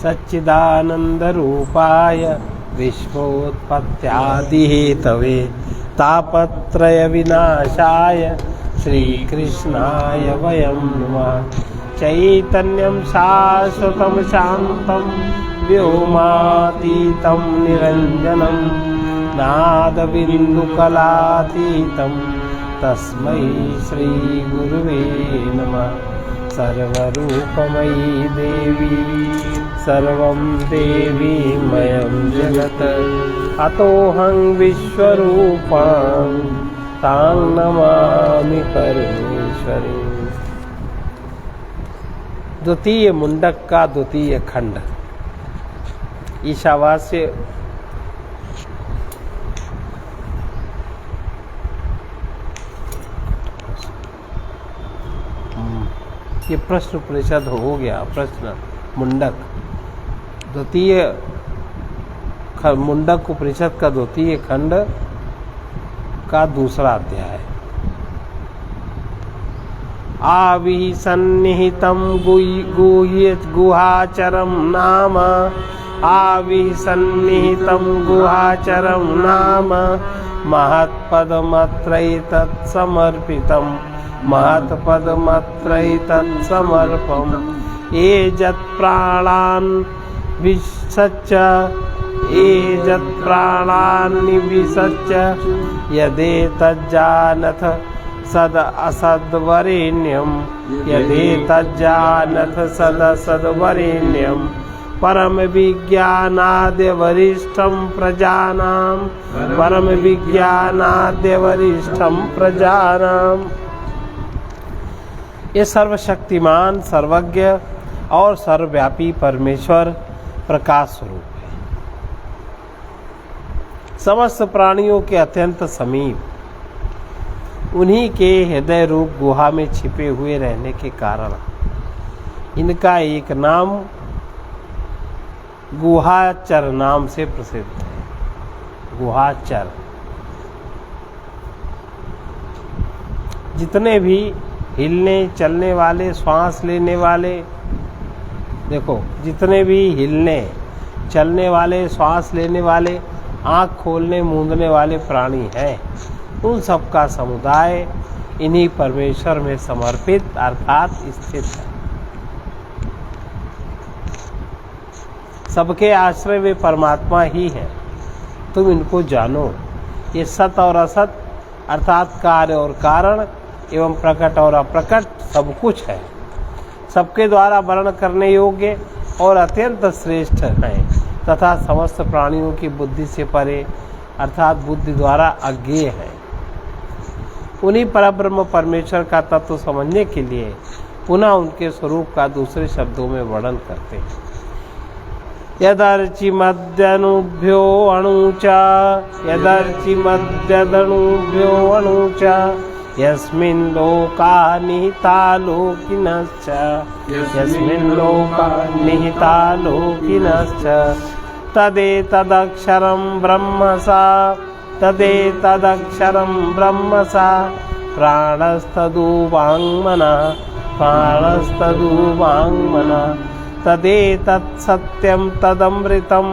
सच्चिदानन्दरूपाय विश्वोत्पत्त्यादिहेतवे तापत्रय विनाशाय श्रीकृष्णाय वयं नमः। चैतन्यं शाश्वतं शान्तं व्योमातीतं निरञ्जनं नादबिन्दुकलातीतं तस्मै श्रीगुरुवे नमः। सर्वरूपमयी देवी सर्वं देवीमयं जगत् अतोऽहं विश्वरूपां तां नमामि परमेश्वरी। द्वितीय मुंडक का द्वितीय खंड। ईशावास्य ये प्रश्न उपनिषद हो गया। प्रश्न मुंडक द्वितीय मुंडक उपनिषद का द्वितीय खंड का दूसरा अध्याय। आविसन्निहितं गुहाचरं नाम आविसन्निहितं गुहाचरं नाम महत्पदमत्रैतत्समर्पितं महत्पदमत्रैतत्समर्पम् एजत्प्राणान् विसच्च एजत्प्राणान् निविसच्च यदेतज्जानथ सद असद्वरेण्यं यदेतज्जानथ सद असद्वरेण्यं परम विज्ञानाद्य वरिष्ठं प्रजानां परम विज्ञानाद्य वरिष्ठं प्रजानां। ये सर्वशक्तिमान सर्वज्ञ और सर्वव्यापी परमेश्वर प्रकाश स्वरूप है, समस्त प्राणियों के अत्यंत समीप, उन्हीं के हृदय रूप गुहा में छिपे हुए रहने के कारण इनका एक नाम गुहाचर नाम से प्रसिद्ध है। गुहाचर जितने भी हिलने चलने वाले श्वास लेने वाले, देखो जितने भी हिलने चलने वाले श्वास लेने वाले आँख खोलने मूंदने वाले प्राणी हैं, उन सब का समुदाय इन्हीं परमेश्वर में समर्पित अर्थात स्थित है। सबके आश्रय वे परमात्मा ही हैं, तुम इनको जानो। ये सत और असत अर्थात कार्य और कारण एवं प्रकट और अप्रकट सब कुछ है, सबके द्वारा वर्ण करने योग्य और अत्यंत श्रेष्ठ हैं तथा समस्त प्राणियों की बुद्धि से परे अर्थात बुद्धि द्वारा अज्ञेय है। उन्हीं परब्रह्म परमेश्वर का तत्व समझने के लिए पुनः उनके स्वरूप का दूसरे शब्दों में वर्णन करते हैं। यदर्चिमद्यनुभ्यो अणुचा यदर्चिमद्यदनुभ्यो अणुचा यस्मिन् लोका निहिता लोकिनश्च यस्मिन् लोका निहिता लोकिनश्च तदेतदक्षरं ब्रह्मसा तदेतदक्षरं ब्रह्मसा प्राणस्तदुवाङ्मनः प्राणस्तदुवाङ्मनः तदेतत्सत्यं तदमृतं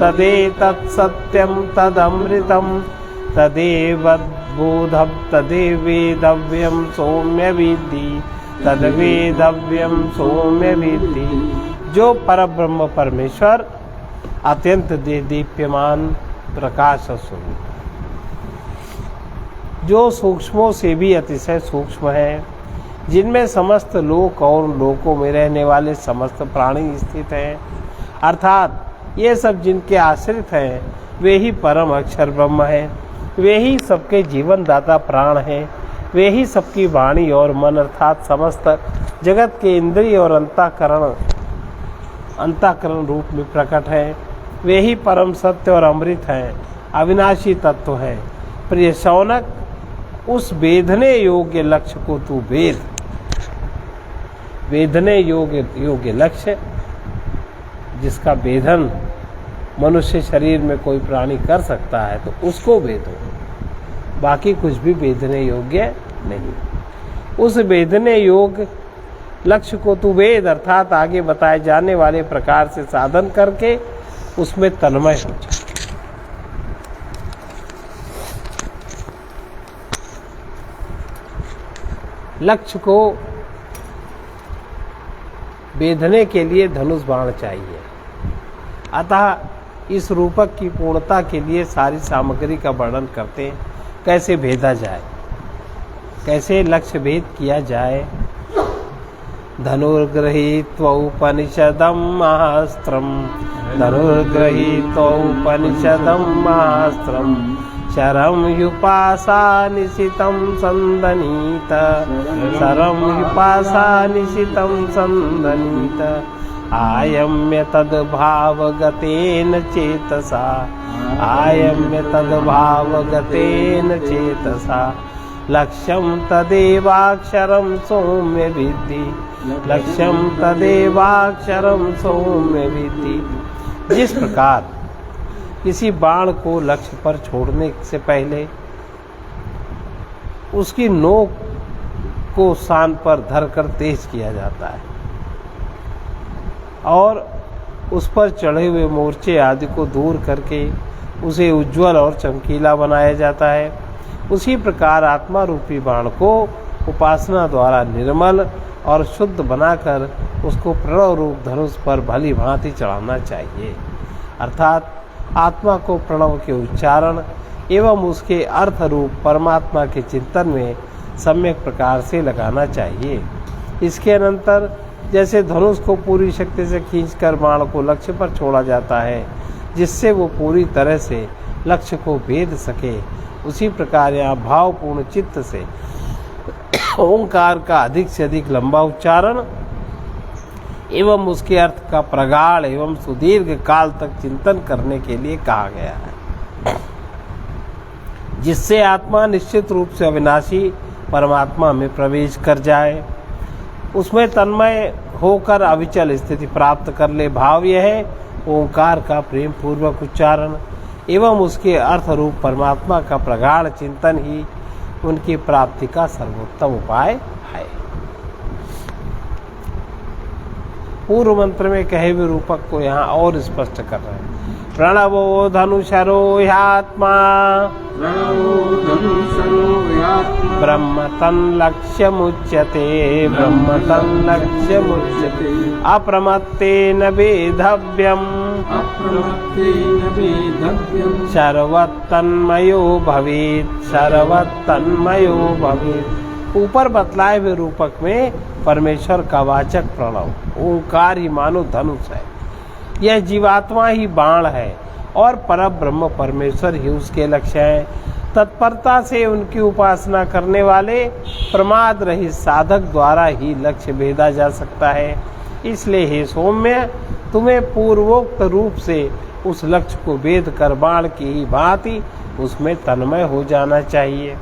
तदेतत्सत्यं तदमृतं तदेवद्बोधं तदेवेदव्यं सौम्य विद्धि तद्वेदव्यं सौम्य विद्धि। जो परब्रह्म परमेश्वर अत्यंत दीप्यमान प्रकाश स्वरूप, जो सूक्ष्मों से भी अतिशय सूक्ष्म है, जिनमें समस्त लोक और लोकों में रहने वाले समस्त प्राणी स्थित हैं, अर्थात ये सब जिनके आश्रित हैं वे ही परम अक्षर ब्रह्म है, वे ही सबके जीवन दाता प्राण हैं, वे ही सबकी वाणी और मन अर्थात समस्त जगत के इंद्रिय और अंतःकरण रूप में प्रकट है, वे ही परम सत्य और अमृत हैं, अविनाशी तत्व है। प्रिय शौनक, उस वेधने योग्य लक्ष्य को तू वेद। वेधने योग्य लक्ष्य जिसका वेधन मनुष्य शरीर में कोई प्राणी कर सकता है तो उसको वेदो, बाकी कुछ भी वेधने योग्य नहीं। उस वेधने योग्य लक्ष्य को तू वेद अर्थात आगे बताए जाने वाले प्रकार से साधन करके उसमें तन्मय हो जा। लक्ष्य को बेधने के लिए धनुष बाण चाहिए। अतः इस रूपक की पूर्णता के लिए सारी सामग्री का वर्णन करते हैं, कैसे भेदा जाए, कैसे लक्ष्य भेद किया जाए। धनुर्गृहीत्वोपनिषदम् महास्त्रम् धनुर्गृहीत्वोपनिषदम् महास्त्रम् शरं युपासा निशितं संदनीत शरं युपासा निशितं संदनीत आयम्य तद्भावगतेन चेतसा आयम्य तद्भावगतेन चेतसा लक्ष्यं तदेवाक्षरं सौम्य विद्धि लक्ष्यं तदेवाक्षरं सौम्य विद्धि। जिस प्रकार किसी बाण को लक्ष्य पर छोड़ने से पहले उसकी नोक को शान पर धरकर तेज किया जाता है और उस पर चढ़े हुए मोर्चे आदि को दूर करके उसे उज्जवल और चमकीला बनाया जाता है, उसी प्रकार आत्मा रूपी बाण को उपासना द्वारा निर्मल और शुद्ध बनाकर उसको प्रणव रूप धनुष पर भली भांति चढ़ाना चाहिए। अर्थात आत्मा को प्रणव के उच्चारण एवं उसके अर्थ रूप परमात्मा के चिंतन में सम्यक प्रकार से लगाना चाहिए। इसके अनंतर जैसे धनुष को पूरी शक्ति से खींचकर बाण को लक्ष्य पर छोड़ा जाता है जिससे वो पूरी तरह से लक्ष्य को भेद सके, उसी प्रकार यहाँ भावपूर्ण चित्त से ओंकार का अधिक से अधिक लंबा उच्चारण एवं उसके अर्थ का प्रगाढ़ एवं सुदीर्घ काल तक चिंतन करने के लिए कहा गया है, जिससे आत्मा निश्चित रूप से अविनाशी परमात्मा में प्रवेश कर जाए, उसमें तन्मय होकर अविचल स्थिति प्राप्त कर ले। भाव यह है ओंकार का प्रेम पूर्वक उच्चारण एवं उसके अर्थ रूप परमात्मा का प्रगाढ़ चिंतन ही उनकी प्राप्ति का सर्वोत्तम उपाय है। पूर्व मंत्र में कहे हुए रूपक को यहाँ और स्पष्ट कर रहे हैं। प्रणवो धनुषरो ह्यात्मा ब्रह्म तन्लक्ष्यमुच्यते ब्रह्म तन्लक्ष्यमुच्यते अप्रमत्तेन वेधव्यम् सर्वतन्मयो भवेत् सर्वतन्मयो भवेत्। ऊपर बतलाए हुए रूपक में परमेश्वर का वाचक प्रणव ओंकार ही मानो धनुष है, यह जीवात्मा ही बाण है और परब्रह्म परमेश्वर ही उसके लक्ष्य है। तत्परता से उनकी उपासना करने वाले प्रमाद रहित साधक द्वारा ही लक्ष्य भेदा जा सकता है। इसलिए हे सौम्य, तुम्हें पूर्वोक्त रूप से उस लक्ष्य को भेद कर बाण की ही भांति उसमें तन्मय हो जाना चाहिए।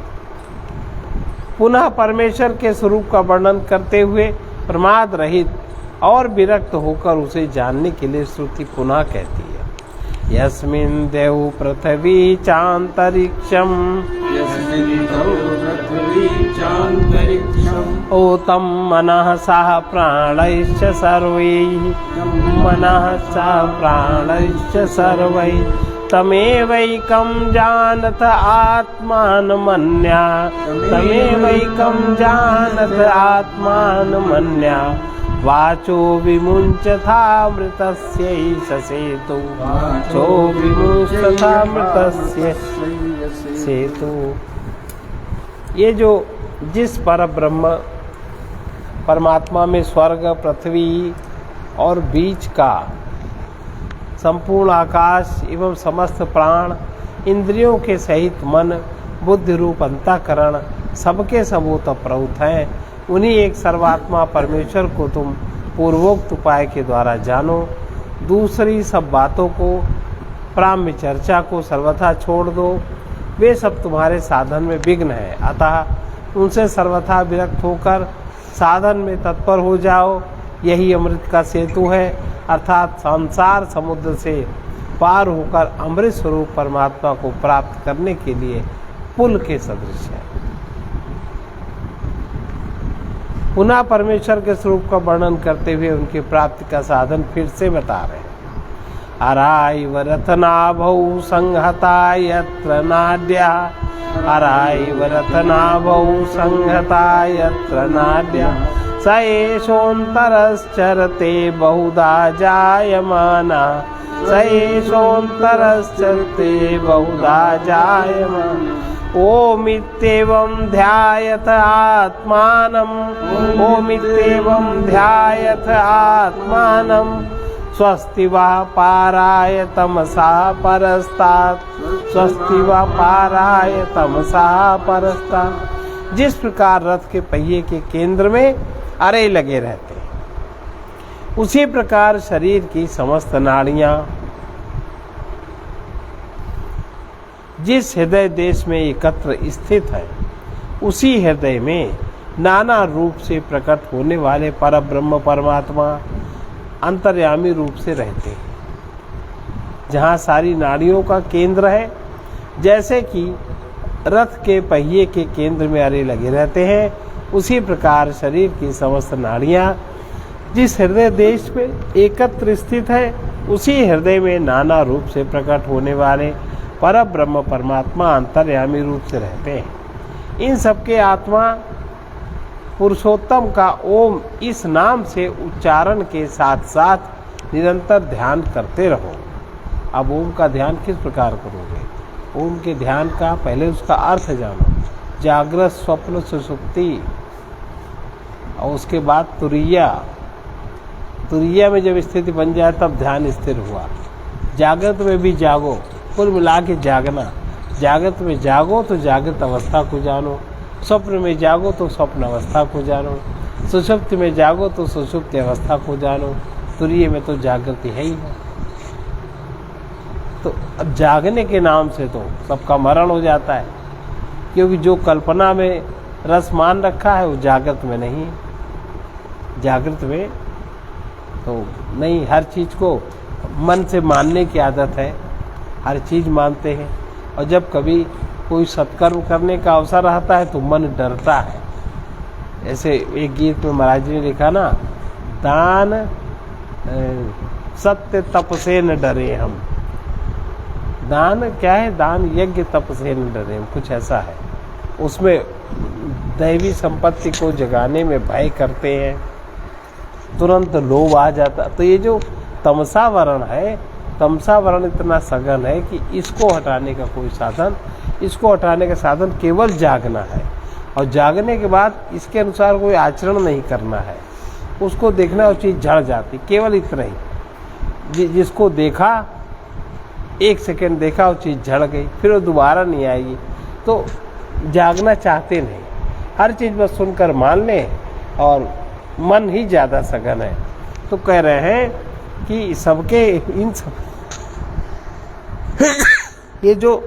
पुनः परमेश्वर के स्वरूप का वर्णन करते हुए प्रमाद रहित और विरक्त होकर उसे जानने के लिए श्रुति पुनः कहती है, यस्मिन् देव पृथ्वी चांतरिक्षम ओतम मनः सह प्राणैश्च सर्वैः मनः सह प्राणैश्च सर्वैः तमेवैकं जानत आत्मानमन्या तमेवैकं जानत आत्मानमन्या वाचो विमुञ्चथामृतस्यैष सेतु वाचो विमुञ्चथामृतस्य सेतु। ये जो जिस परब्रह्म परमात्मा में स्वर्ग पृथ्वी और बीच का संपूर्ण आकाश एवं समस्त प्राण इंद्रियों के सहित मन बुद्धि रूप अंतःकरण सबके सब ओतप्रोत हैं, उन्हीं एक सर्वात्मा परमेश्वर को तुम पूर्वोक्त उपाय के द्वारा जानो। दूसरी सब बातों को प्राम्य चर्चा को सर्वथा छोड़ दो, वे सब तुम्हारे साधन में विघ्न है, अतः उनसे सर्वथा विरक्त होकर साधन में तत्पर हो जाओ। यही अमृत का सेतु है, अर्थात संसार समुद्र से पार होकर अमृत स्वरूप परमात्मा को प्राप्त करने के लिए पुल के सदृश है। पुनः परमेश्वर के स्वरूप का वर्णन करते हुए उनकी प्राप्ति का साधन फिर से बता रहे हैं। अराइव रत्नाभौ संहता यत्र नाड्या, अराइव रत्नाभौ संहता यत्र नाड्या, स एषोऽन्तरश्चरते बहुधा जायमाना, स एषोऽन्तरश्चरते बहुधा जायमाना। ओमित्येवं ध्यायत आत्मानम्, ओमित्येवं ध्यायत आत्मानम्, स्वस्ति वा पाराय तमसा परस्तात्, स्वस्ति वा पाराय तमसा परस्तात्। जिस प्रकार रथ के पहिए के केंद्र में अरे लगे रहते हैं, उसी प्रकार शरीर की समस्त नाड़ियां जिस हृदय देश में एकत्र स्थित है, उसी हृदय में नाना रूप से प्रकट होने वाले परब्रह्म परमात्मा अंतर्यामी रूप से रहते हैं। जहाँ सारी नाड़ियों का केंद्र है, जैसे कि रथ के पहिए के केंद्र में अरे लगे रहते हैं, उसी प्रकार शरीर की समस्त नाड़ियाँ जिस हृदय देश में एकत्र स्थित है, उसी हृदय में नाना रूप से प्रकट होने वाले परब्रह्म परमात्मा अंतर्यामी रूप से रहते हैं। इन सबके आत्मा पुरुषोत्तम का ओम इस नाम से उच्चारण के साथ साथ निरंतर ध्यान करते रहो। अब ओम का ध्यान किस प्रकार करोगे? ओम के ध्यान का पहले उसका अर्थ जानो, जागृत स्वप्न सुषुप्ति, और उसके बाद तुरिया। तुरिया में जब स्थिति बन जाए तब ध्यान स्थिर हुआ। जागृत में भी जागो, कुल मिला के जागना। जागृत में जागो तो जागृत अवस्था को जानो, स्वप्न में जागो तो स्वप्न अवस्था को जानो, सुषुप्ति में जागो तो सुषुप्ति अवस्था को जानो, तुरीय में तो जागृति है ही है। तो अब जागने के नाम से तो सबका मरण हो जाता है, क्योंकि जो कल्पना में रस मान रखा है वो जागृत में नहीं है। जागृत में तो नहीं, हर चीज़ को मन से मानने की आदत है, हर चीज़ मानते हैं। और जब कभी कोई सत्कर्म करने का अवसर आता है तो मन डरता है। ऐसे एक गीत में महाराज जी ने लिखा ना, दान सत्य तप से न डरे हम। दान क्या है? दान यज्ञ तप से न डरे हम, कुछ ऐसा है। उसमें दैवी संपत्ति को जगाने में भय करते हैं, तुरंत लोभ आ जाता। तो ये जो तमसा वर्ण है, तमसा वर्ण इतना सघन है कि इसको हटाने का कोई साधन, इसको हटाने का साधन केवल जागना है। और जागने के बाद इसके अनुसार कोई आचरण नहीं करना है, उसको देखना, वो चीज़ झड़ जाती, केवल इतना ही। जिसको देखा, एक सेकंड देखा, वो चीज़ झड़ गई, फिर वो दोबारा नहीं आएगी। तो जागना चाहते नहीं, हर चीज़ बस सुनकर मान लें, और मन ही ज़्यादा सघन है। तो कह रहे हैं कि सबके इन सब ये जो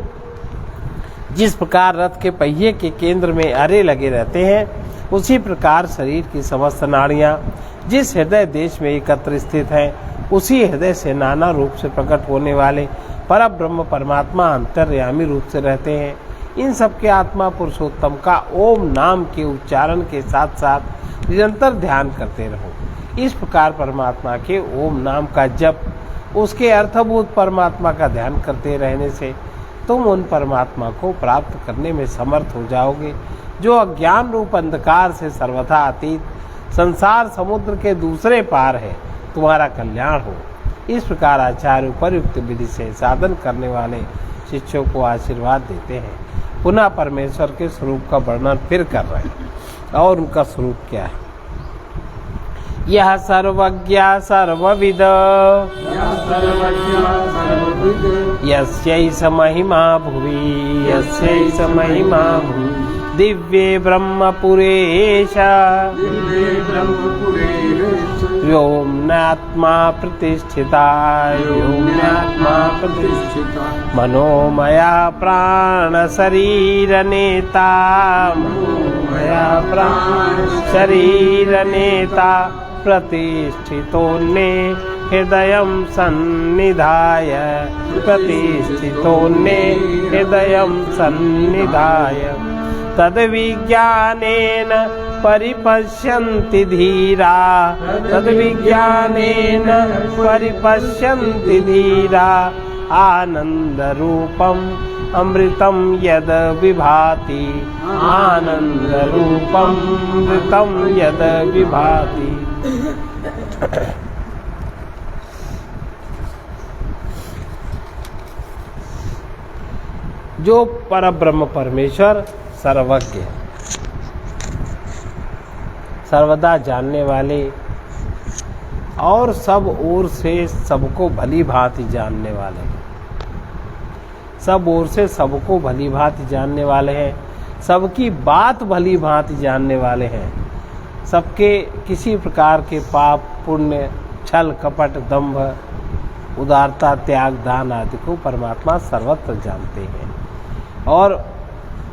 जिस प्रकार रथ के पहिए के केंद्र में अरे लगे रहते हैं, उसी प्रकार शरीर की समस्त नाड़ियाँ जिस हृदय देश में एकत्र स्थित हैं, उसी हृदय से नाना रूप से प्रकट होने वाले परब्रह्म परमात्मा अंतर्यामी रूप से रहते हैं। इन सबके आत्मा पुरुषोत्तम का ओम नाम के उच्चारण के साथ साथ निरंतर ध्यान करते रहो। इस प्रकार परमात्मा के ओम नाम का जप, उसके अर्थभूत परमात्मा का ध्यान करते रहने से तुम उन परमात्मा को प्राप्त करने में समर्थ हो जाओगे, जो अज्ञान रूप अंधकार से सर्वथा अतीत संसार समुद्र के दूसरे पार है। तुम्हारा कल्याण हो। इस प्रकार आचार्य उपयुक्त विधि से साधन करने वाले शिष्यों को आशीर्वाद देते हैं। पुनः परमेश्वर के स्वरूप का वर्णन फिर कर रहे हैं, और उनका स्वरूप क्या है। यह सर्वज्ञ सर्वविद यस्यैष महिमा भुवि, यस्यैष महिमा भुवि, दिव्ये ब्रह्मपुरेश व्योम्नात्मा प्रतिष्ठिता, व्योम्नात्मा प्रतिष्ठिता, मनोमया प्राण शरीर नेता, मनोमया प्राण शरीर नेता, प्रतिष्ठितोन्ने हृदयं सन्निधाय, प्रतिष्ठितोन्ने हृदयं सन्निधाय, तद्विज्ञानेन परिपश्यन्ति धीरा तद्विज्ञानेन परिपश्यन्ति धीरा आनन्दरूपम् अमृतं यद् विभाति आनन्दरूपम् अमृतं यद् विभाति। जो परब्रह्म परमेश्वर सर्वज्ञ, सर्वदा जानने वाले और सब ओर से सबको भली भांति जानने वाले, सब ओर से सबको भली भांति जानने वाले हैं, सबकी बात भली भांति जानने वाले हैं, सबके किसी प्रकार के पाप पुण्य छल कपट दंभ उदारता त्याग दान आदि को परमात्मा सर्वत्र जानते हैं और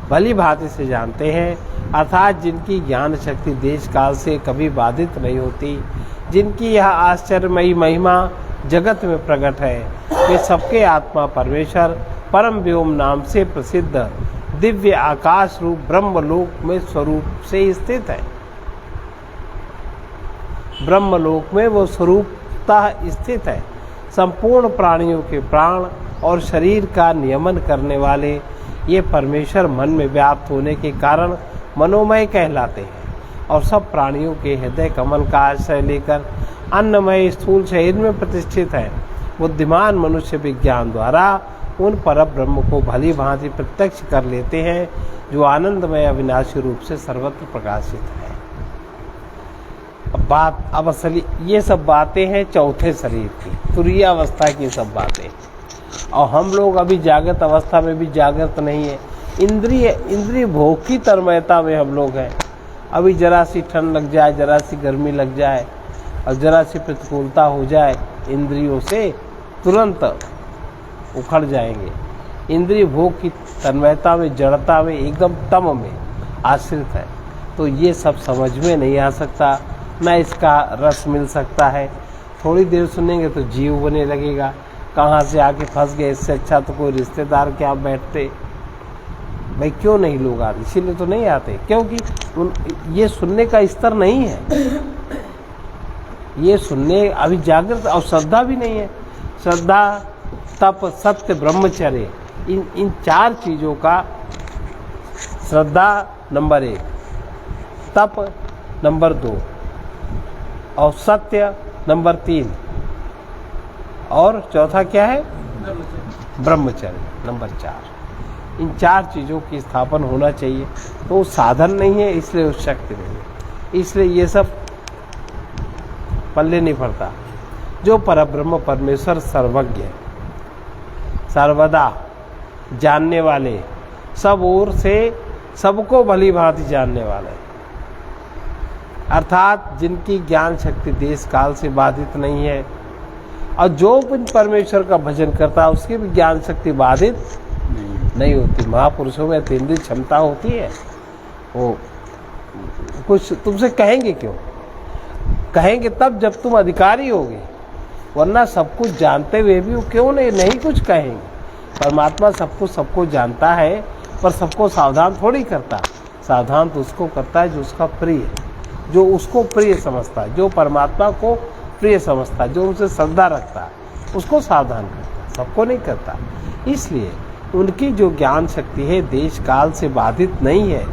भली भांति से जानते हैं। अर्थात जिनकी ज्ञान शक्ति देश काल से कभी बाधित नहीं होती, जिनकी यह आश्चर्यमयी महिमा जगत में प्रकट है, वे सबके आत्मा परमेश्वर परम व्योम नाम से प्रसिद्ध दिव्य आकाश रूप ब्रह्मलोक में स्वरूप से स्थित है। ब्रह्मलोक में वो स्वरूपतः स्थित है। संपूर्ण प्राणियों के प्राण और शरीर का नियमन करने वाले ये परमेश्वर मन में व्याप्त होने के कारण मनोमय कहलाते हैं और सब प्राणियों के हृदय कमल का आश्रय लेकर अन्नमय स्थूल शरीर में प्रतिष्ठित है। बुद्धिमान मनुष्य विज्ञान द्वारा उन परब्रह्म को भली भांति प्रत्यक्ष कर लेते हैं जो आनंदमय अविनाशी रूप से सर्वत्र प्रकाशित है। अब असली ये सब बातें हैं चौथे शरीर की, तुरीय अवस्था की सब बातें, और हम लोग अभी जागृत अवस्था में भी जागृत नहीं है। इंद्रिय भोग की तन्मयता में हम लोग हैं। अभी जरा सी ठंड लग जाए, जरा सी गर्मी लग जाए और जरा सी प्रतिकूलता हो जाए, इंद्रियों से तुरंत उखड़ जाएंगे। इंद्रिय भोग की तन्मयता में, जड़ता में, एकदम तम में आश्रित है। तो ये सब समझ में नहीं आ सकता, न इसका रस मिल सकता है। थोड़ी देर सुनेंगे तो जीव बने लगेगा, कहाँ से आके फंस गए, इससे अच्छा तो कोई रिश्तेदार के आप बैठते। भाई क्यों नहीं लोग आते? इसीलिए तो नहीं आते क्योंकि ये सुनने का स्तर नहीं है। ये सुनने अभी जागृत और श्रद्धा भी नहीं है। श्रद्धा, तप, सत्य, ब्रह्मचर्य, इन चार चीज़ों का, श्रद्धा नंबर 1, तप नंबर 2 और सत्य नंबर 3 और चौथा क्या है? ब्रह्मचर्य नंबर 4। इन चार चीज़ों की स्थापन होना चाहिए। तो साधन नहीं है, इसलिए उस शक्ति नहीं है, इसलिए ये सब पल्ले नहीं पड़ता। जो परब्रह्म परमेश्वर सर्वज्ञ, सर्वदा जानने वाले, सब ओर से सबको भली भांति जानने वाले, अर्थात जिनकी ज्ञान शक्ति देश काल से बाधित नहीं है, और जो परमेश्वर का भजन करता है उसकी भी ज्ञान शक्ति बाधित नहीं होती। महापुरुषों में अतीन्द्रिय क्षमता होती है। वो कुछ तुमसे कहेंगे क्यों? कहेंगे तब जब तुम अधिकारी होगे, वरना सब कुछ जानते हुए भी वो क्यों नहीं कुछ कहेंगे। परमात्मा सबको जानता है, पर सबको सावधान थोड़ी करता। सावधान तो उसको करता है जो उसका प्रिय है, जो उसको प्रिय समझता है, जो परमात्मा को प्रिय समझता है, जो उनसे श्रद्धा रखता है, उसको सावधान करता, सबको नहीं करता। इसलिए उनकी जो ज्ञान शक्ति है देश काल से बाधित नहीं है,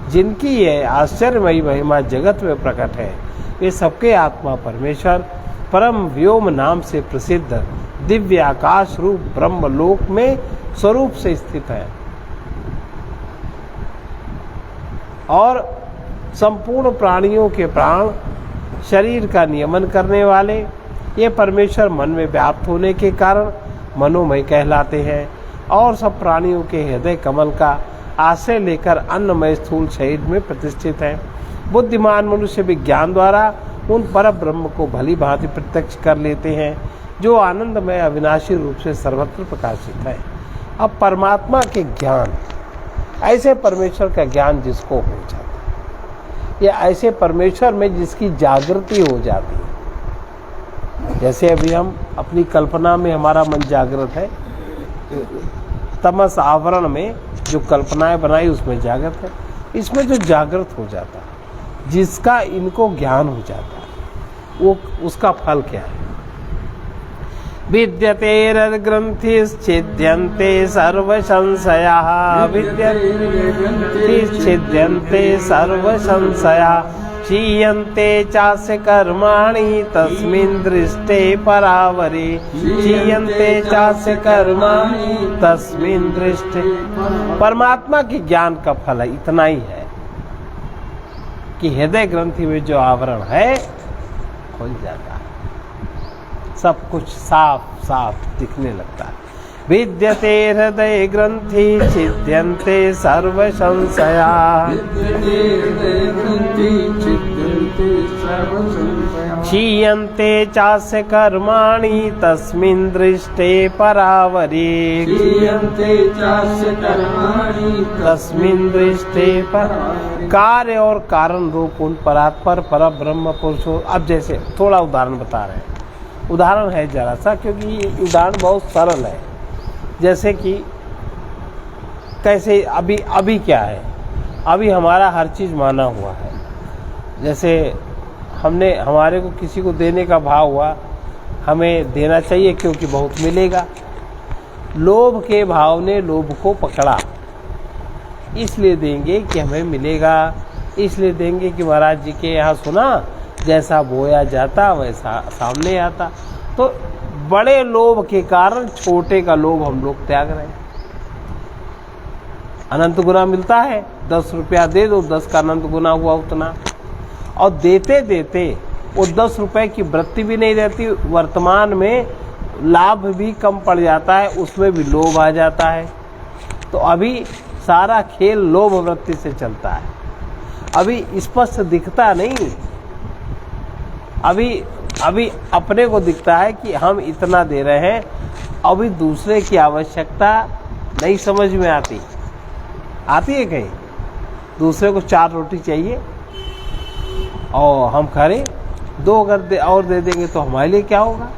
जिनकी यह आश्चर्यमयी महिमा जगत में प्रकट है, वे सबके आत्मा परमेश्वर परम व्योम नाम से प्रसिद्ध दिव्य आकाश रूप ब्रह्मलोक में स्वरूप से स्थित है और संपूर्ण प्राणियों के प्राण शरीर का नियमन करने वाले ये परमेश्वर मन में व्याप्त होने के कारण मनोमय कहलाते हैं और सब प्राणियों के हृदय कमल का आश्रय लेकर अन्नमय स्थूल शरीर में प्रतिष्ठित है। बुद्धिमान मनुष्य विज्ञान द्वारा उन पर ब्रह्म को भली भांति प्रत्यक्ष कर लेते हैं जो आनंदमय अविनाशी रूप से सर्वत्र प्रकाशित है। अब परमात्मा के ज्ञान, ऐसे परमेश्वर का ज्ञान जिसको हो जाता है, या ऐसे परमेश्वर में जिसकी जागृति हो जाती है, जैसे अभी हम अपनी कल्पना में हमारा मन जागृत है, तमस आवरण में जो कल्पनाएं बनाई उसमें जागृत है, इसमें जो जागृत हो जाता है जिसका इनको ज्ञान हो जाता है, वो उसका फल क्या है? विद्यते हृद्ग्रन्थिश्छिद्यन्ते सर्वसंशयाः, विद्यते सर्वसंशयाः, क्षीयन्ते चास्य कर्माणि तस्मिन् दृष्टे परावरे, क्षीयन्ते चास्य कर्माणि तस्मिन् दृष्टे। परमात्मा के ज्ञान का फल है, इतना ही है कि हृदय ग्रंथि में जो आवरण है खुल जाता है, सब कुछ साफ साफ दिखने लगता है। विद्यते हृदय ग्रंथि छिद्यन्ते सर्व संशया, क्षीयन्ते चास्य कर्माणि तस्मिन् दृष्टे परावरे, तस्मिन् दृष्टे पर। कार्य और कारण रूप उन परात्पर पर ब्रह्म पुरुषों। अब जैसे थोड़ा उदाहरण बता रहे हैं, उदाहरण है जरा सा, क्योंकि ये उदाहरण बहुत सरल है। जैसे कि कैसे अभी क्या है, अभी हमारा हर चीज़ माना हुआ है। जैसे हमारे को किसी को देने का भाव हुआ, हमें देना चाहिए क्योंकि बहुत मिलेगा। लोभ के भाव ने लोभ को पकड़ा, इसलिए देंगे कि हमें मिलेगा, इसलिए देंगे कि महाराज जी के यहाँ सुना जैसा बोया जाता वैसा सामने आता। तो बड़े लोभ के कारण छोटे का लोभ हम लोग त्याग रहे हैं। अनंत गुना मिलता है, 10 रुपया दे दो, 10 का अनंत गुना हुआ उतना। और देते देते वो 10 रुपए की वृत्ति भी नहीं रहती, वर्तमान में लाभ भी कम पड़ जाता है, उसमें भी लोभ आ जाता है। तो अभी सारा खेल लोभ वृत्ति से चलता है। अभी स्पष्ट दिखता नहीं, अभी अपने को दिखता है कि हम इतना दे रहे हैं, अभी दूसरे की आवश्यकता नहीं समझ में आती है कहीं। दूसरे को 4 रोटी चाहिए और हम खरे 2 अगर और दे देंगे तो हमारे लिए क्या होगा।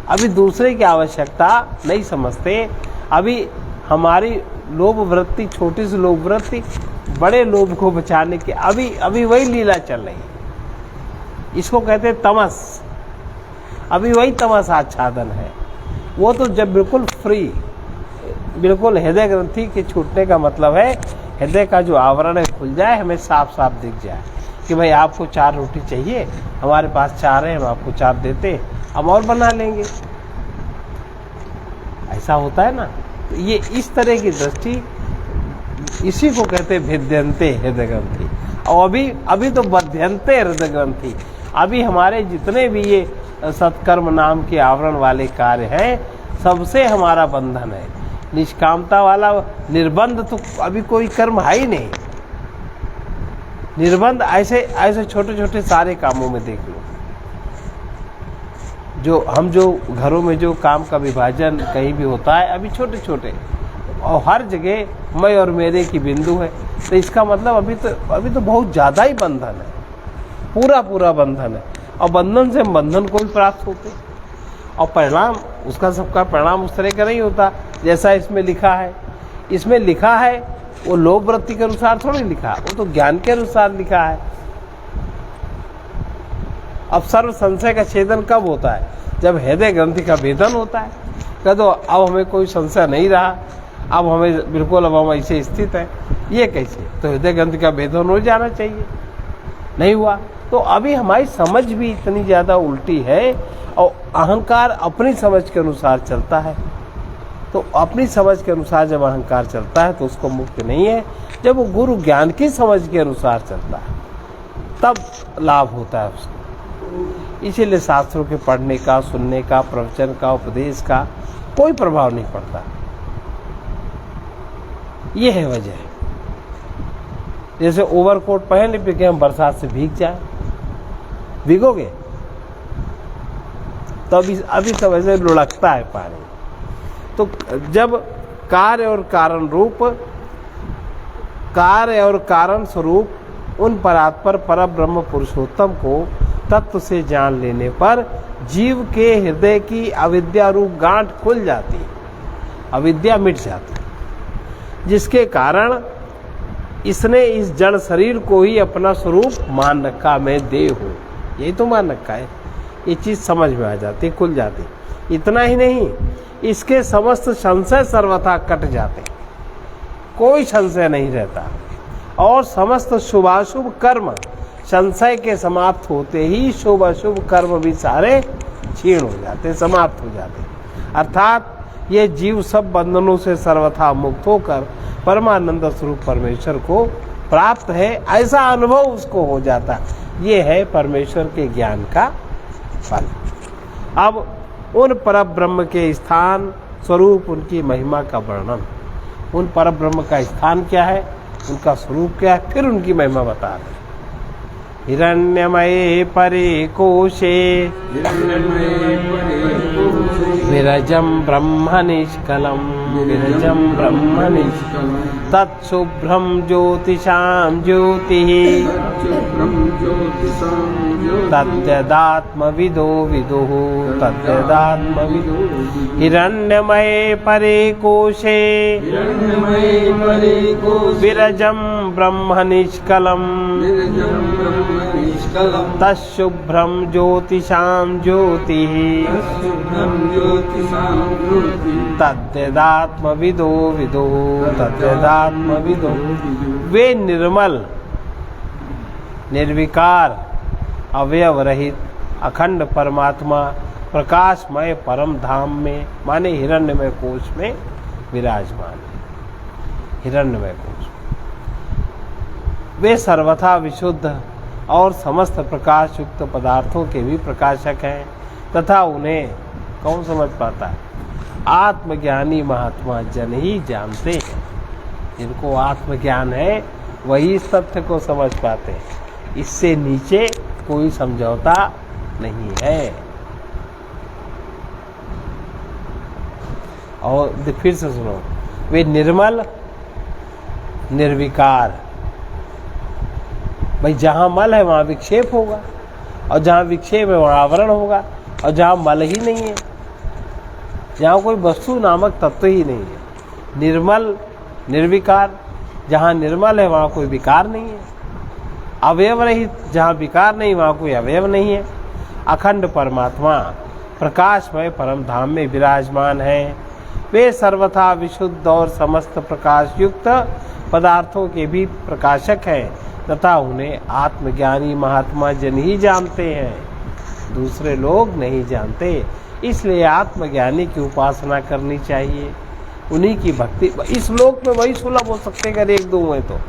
अभी दूसरे की आवश्यकता नहीं समझते। अभी हमारी लोभ वृत्ति, छोटी सी लोभ वृत्ति बड़े लोभ को बचाने की अभी वही लीला चल रही है। इसको कहते हैं तमस। अभी वही तमस आच्छादन है। वो तो जब बिल्कुल फ्री, बिल्कुल हृदय ग्रंथि के छूटने का मतलब है हृदय का जो आवरण है खुल जाए, हमें साफ साफ दिख जाए कि भाई आपको 4 रोटी चाहिए, हमारे पास 4 है, हम आपको 4 देते, हम और बना लेंगे। ऐसा होता है ना। तो ये इस तरह की दृष्टि, इसी को कहते हैं भिद्यन्ते हृदय ग्रंथि। और अभी तो बध्यन्ते हृदय ग्रंथि। अभी हमारे जितने भी ये सत्कर्म नाम के आवरण वाले कार्य हैं, सबसे हमारा बंधन है। निष्कामता वाला निर्बंध तो अभी कोई कर्म है ही नहीं। निर्बंध ऐसे छोटे छोटे सारे कामों में देख लो। जो घरों में जो काम का विभाजन कहीं भी होता है, अभी छोटे छोटे, और हर जगह मैं और मेरे की बिंदु है। तो इसका मतलब अभी तो बहुत ज़्यादा ही बंधन है, पूरा बंधन है। और बंधन से बंधन को भी प्राप्त होते, और परिणाम उसका सबका परिणाम उस तरह का नहीं होता जैसा इसमें लिखा है। इसमें लिखा है वो लोभ वृत्ति के अनुसार थोड़ी लिखा, वो तो ज्ञान के अनुसार लिखा है। अब सर्व संशय का छेदन कब होता है? जब हृदय ग्रंथि का भेदन होता है। कह दो अब हमें कोई संशय नहीं रहा, अब हमें बिल्कुल, अब हम ऐसे स्थित हैं। ये कैसे? तो हृदय ग्रंथि का भेदन हो जाना चाहिए, नहीं हुआ। तो अभी हमारी समझ भी इतनी ज़्यादा उल्टी है, और अहंकार अपनी समझ के अनुसार चलता है। तो अपनी समझ के अनुसार जब अहंकार चलता है तो उसको मुक्ति नहीं है। जब वो गुरु ज्ञान की समझ के अनुसार चलता है तब लाभ होता है उसको। इसीलिए शास्त्रों के पढ़ने का, सुनने का, प्रवचन का, उपदेश का कोई प्रभाव नहीं पड़ता। ये है वजह। जैसे ओवरकोट पहन ले कि हम बरसात से भीग जाए, भीगोगे? तो अभी सब ऐसे लुढ़कता है पानी। तो जब कार्य और कारण स्वरूप उन परात्पर पर ब्रह्म पुरुषोत्तम को तत्व से जान लेने पर जीव के हृदय की अविद्या रूप गांठ खुल जाती है, अविद्या मिट जाती है, जिसके कारण इसने इस जड़ शरीर को ही अपना स्वरूप मान रखा, मैं देह हूँ, यही तो मान रखा है। ये चीज समझ में आ जाती, खुल जाती। इतना ही नहीं, इसके समस्त संशय सर्वथा कट जाते, कोई संशय नहीं रहता। और समस्त शुभाशुभ कर्म संशय के समाप्त होते ही शुभ अशुभ कर्म भी सारे क्षीण हो जाते, समाप्त हो जाते। अर्थात ये जीव सब बंधनों से सर्वथा मुक्त होकर परमानंद स्वरूप परमेश्वर को प्राप्त है, ऐसा अनुभव उसको हो जाता। ये है परमेश्वर के ज्ञान का फल। अब उन परब्रह्म के स्थान स्वरूप, उनकी महिमा का वर्णन, उन परब्रह्म का स्थान क्या है, उनका स्वरूप क्या है, फिर उनकी महिमा बता रहे। हिरण्यमये परे कोशे विरजम ब्रह्म निष्कलम, विरजम ब्रह्म निष्कलम, तत्शुभ्रम ज्योतिषां ज्योतिः, तद्यदात्मविदो विदुः, तद्यदात्मविदो। हिरण्यमये परे कोशे विरजम ब्रह्म निष्कलम, तत्शुभ्रम ज्योतिषां ज्योतिः, तद्यदात्मविदो विदुः, तद्यदात्मविदो। वे निर्मल, निर्विकार, अवयव रहित अखंड परमात्मा प्रकाशमय परम धाम में, माने हिरण्यमय कोश में विराजमान है। हिरण्यमय कोश वे सर्वथा विशुद्ध और समस्त प्रकाश युक्त पदार्थों के भी प्रकाशक हैं, तथा उन्हें कौन समझ पाता है? आत्मज्ञानी महात्मा जन ही जानते हैं। जिनको आत्मज्ञान है वही इस तथ्य को समझ पाते हैं। इससे नीचे कोई समझौता नहीं है। और फिर से सुनो, वे निर्मल, निर्विकार। भाई जहां मल है वहां विक्षेप होगा, और जहां विक्षेप है वहां आवरण होगा, और जहां मल ही नहीं है, जहां कोई वस्तु नामक तत्व ही नहीं है। निर्मल, निर्विकार, जहां निर्मल है वहां कोई विकार नहीं है। अवयव रहित, जहां विकार नहीं वहां कोई अवयव नहीं है। अखंड परमात्मा प्रकाशमय परम धाम में विराजमान है। वे सर्वथा विशुद्ध और समस्त प्रकाश युक्त पदार्थों के भी प्रकाशक हैं, तथा उन्हें आत्मज्ञानी महात्मा जन ही जानते हैं, दूसरे लोग नहीं जानते। इसलिए आत्मज्ञानी की उपासना करनी चाहिए, उन्हीं की भक्ति। इस लोक में वही सुलभ हो सकते हैं, अगर एक दो हुए तो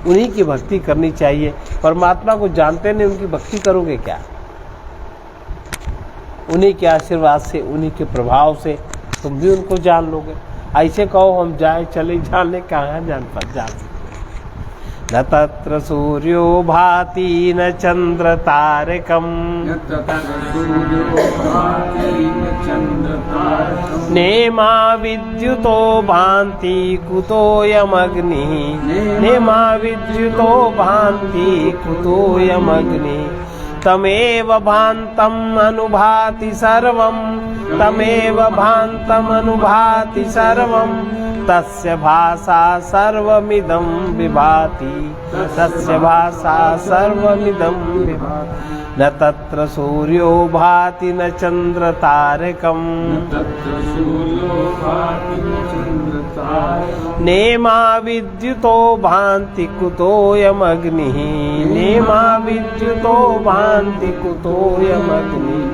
उन्हीं की भक्ति करनी चाहिए। परमात्मा को जानते नहीं, उनकी भक्ति करोगे क्या? उन्हीं के आशीर्वाद से, उन्हीं के प्रभाव से तुम भी उनको जान लोगे। ऐसे कहो हम जाए चले जाने, कहाँ जान सकते? न तत्र सूर्यो भाति न चंद्र तारकम, नेमा विद्युतो भान्ति कुतोऽयमग्निः, नेमा विद्युतो भान्ति कुतोऽयमग्निः। तमेव भान्तम् अनुभाति सर्वं, तमेव भान्तम् अनुभाति सर्वं, तस्य भासा सर्वमिदं विभाति, तस्य भासा सर्वमिदं विभाति। न तत्र सूर्यो भाति न चंद्र तारकम, नेमा विद्युतो भान्ति कुतोऽयमग्निः, नेमा विद्युतो भान्ति कुतोऽयमग्निः।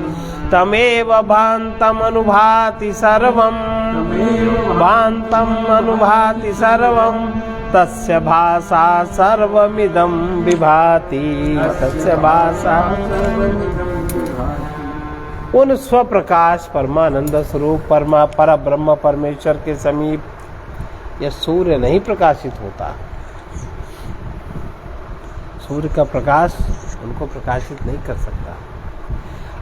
तमेव भान्तम् अनुभाति सर्वं, भान्तम् अनुभाति सर्वं, तस्य भासा सर्वमिदं विभाति, तस्य भासा। उन स्वप्रकाश परमानंद स्वरूप पर ब्रह्म परमेश्वर के समीप यह सूर्य नहीं प्रकाशित होता। सूर्य का प्रकाश उनको प्रकाशित नहीं कर सकता।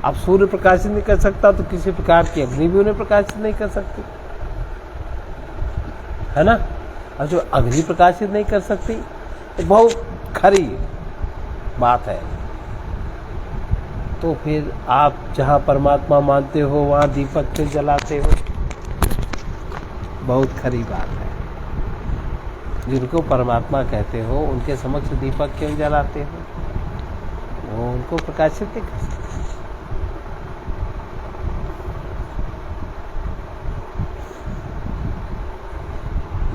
अब सूर्य प्रकाशित नहीं कर सकता तो किसी प्रकार की अग्नि भी उन्हें प्रकाशित नहीं कर सकती, है ना? और जो अग्नि प्रकाशित नहीं कर सकती तो बहुत खरी बात है। तो फिर आप जहाँ परमात्मा मानते हो वहाँ दीपक क्यों जलाते हो? बहुत खरी बात है। जिनको परमात्मा कहते हो उनके समक्ष दीपक क्यों जलाते हो? वो उनको प्रकाशित नहीं कर सकते।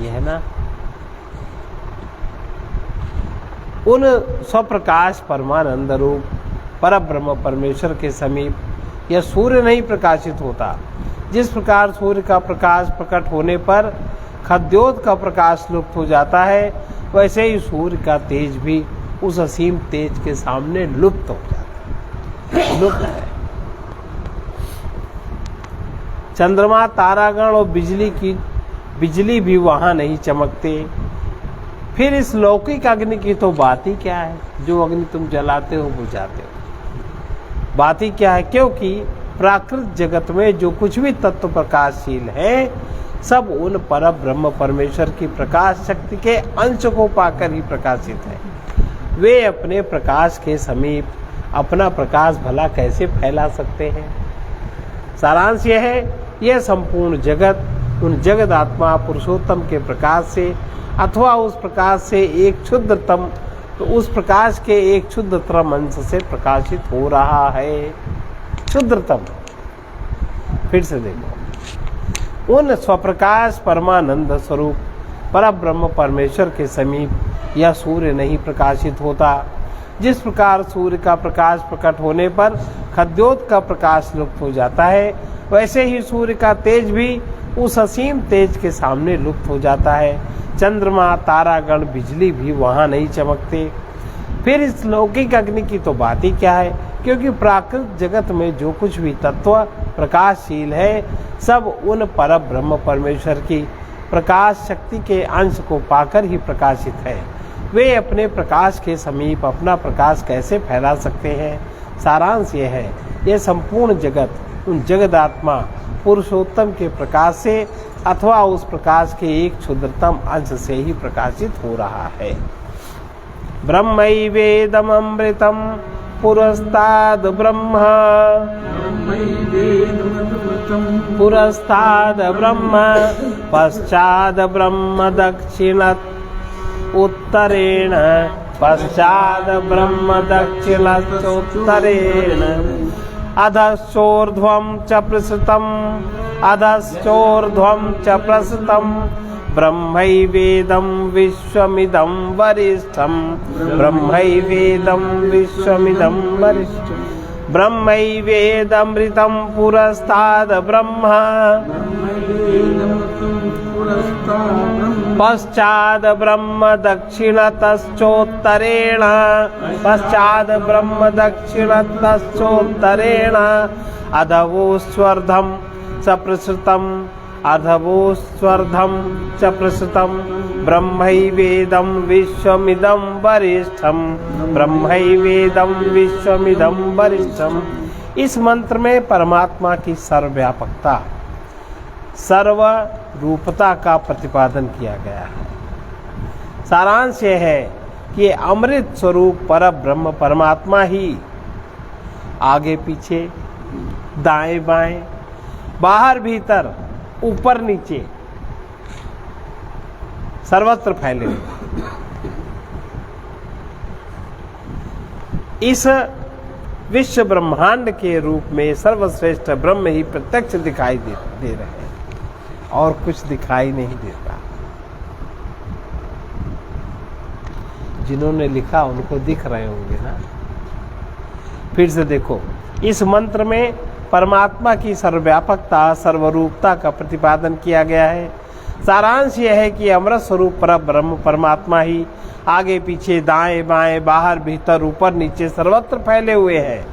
ये है ना, उन स्वप्रकाश परमानंद रूप पर ब्रह्म परमेश्वर के समीप यह सूर्य नहीं प्रकाशित होता। जिस प्रकार सूर्य का प्रकाश प्रकट होने पर खद्योत का प्रकाश लुप्त हो जाता है, वैसे ही सूर्य का तेज भी उस असीम तेज के सामने लुप्त हो जाता है, लुप्त है। चंद्रमा, तारागण और बिजली भी वहां नहीं चमकते। फिर इस लौकिक अग्नि की तो बात ही क्या है? जो अग्नि तुम जलाते हो बुझाते हो, बात ही क्या है? क्योंकि प्राकृत जगत में जो कुछ भी तत्व प्रकाशशील है, सब उन पर ब्रह्म परमेश्वर की प्रकाश शक्ति के अंश को पाकर ही प्रकाशित है। वे अपने प्रकाश के समीप अपना प्रकाश भला कैसे फैला सकते हैं? सारांश यह है, यह संपूर्ण जगत उन जगत आत्मा पुरुषोत्तम के प्रकाश से अथवा उस प्रकाश से एक क्षुद्रतम, तो उस प्रकाश के एक क्षुद्रतम अंश से प्रकाशित हो रहा है। क्षुद्रतम, फिर से देखो, उन स्वप्रकाश परमानंद स्वरूप पर ब्रह्म परमेश्वर के समीप यह सूर्य नहीं प्रकाशित होता। जिस प्रकार सूर्य का प्रकाश प्रकट होने पर खद्योत का प्रकाश लुप्त हो जाता है, वैसे ही सूर्य का तेज भी उस असीम तेज के सामने लुप्त हो जाता है। चंद्रमा, तारागण, बिजली भी वहां नहीं चमकते। फिर इस लौकिक अग्नि की तो बात ही क्या है? क्योंकि प्राकृत जगत में जो कुछ भी तत्व प्रकाशशील है, सब उन पर ब्रह्म परमेश्वर की प्रकाश शक्ति के अंश को पाकर ही प्रकाशित है। वे अपने प्रकाश के समीप अपना प्रकाश कैसे फैला सकते हैं? सारांश यह है, यह संपूर्ण जगत उन जगदात्मा पुरुषोत्तम के प्रकाश से अथवा उस प्रकाश के एक क्षुद्रतम अंश से ही प्रकाशित हो रहा है। ब्रह्मैवेदमृतम पुरस्ताद ब्रह्म, पुरस्ताद ब्रह्म पश्चाद ब्रह्म दक्षिणत उत्तरेण, पश्चाद ब्रह्म दक्षिणत उत्तरेण, अधश्चोर्ध्वं च प्रसृतम्, अधश्चोर्ध्वं च प्रसृतम्, ब्रह्मैवेदं विश्वमिदं वरिष्ठम्, ब्रह्मैवेदं विश्वमिदं वरिष्ठम्, ब्रह्मैवेदमृतं पुरस्ताद ब्रह्म, पश्चाद ब्रह्म दक्षिणतश्चोत्तरेण, पश्चाद ब्रह्म दक्षिणतश्चोत्तरेण, अधवोस्वर्धं च प्रसृतम्, अधवोस्वर्धं च प्रसृतम्, ब्रह्मैवेदं विश्वमिदं वरिष्ठम्, ब्रह्मैवेदं विश्वमिदं वरिष्ठम्। इस मंत्र में परमात्मा की सर्वव्यापकता, सर्व रूपता का प्रतिपादन किया गया है। सारांश यह है कि अमृत स्वरूप पर ब्रह्म परमात्मा ही आगे पीछे, दाएं बाएं, बाहर भीतर, ऊपर नीचे, सर्वत्र फैले इस विश्व ब्रह्मांड के रूप में सर्वश्रेष्ठ ब्रह्म ही प्रत्यक्ष दिखाई दे रहे हैं, और कुछ दिखाई नहीं देता। जिन्होंने लिखा उनको दिख रहे होंगे ना। फिर से देखो, इस मंत्र में परमात्मा की सर्वव्यापकता, सर्वरूपता का प्रतिपादन किया गया है। सारांश यह है कि अमृत स्वरूप पर ब्रह्म परमात्मा ही आगे पीछे, दाएं बाएं, बाहर भीतर, ऊपर नीचे, सर्वत्र फैले हुए हैं।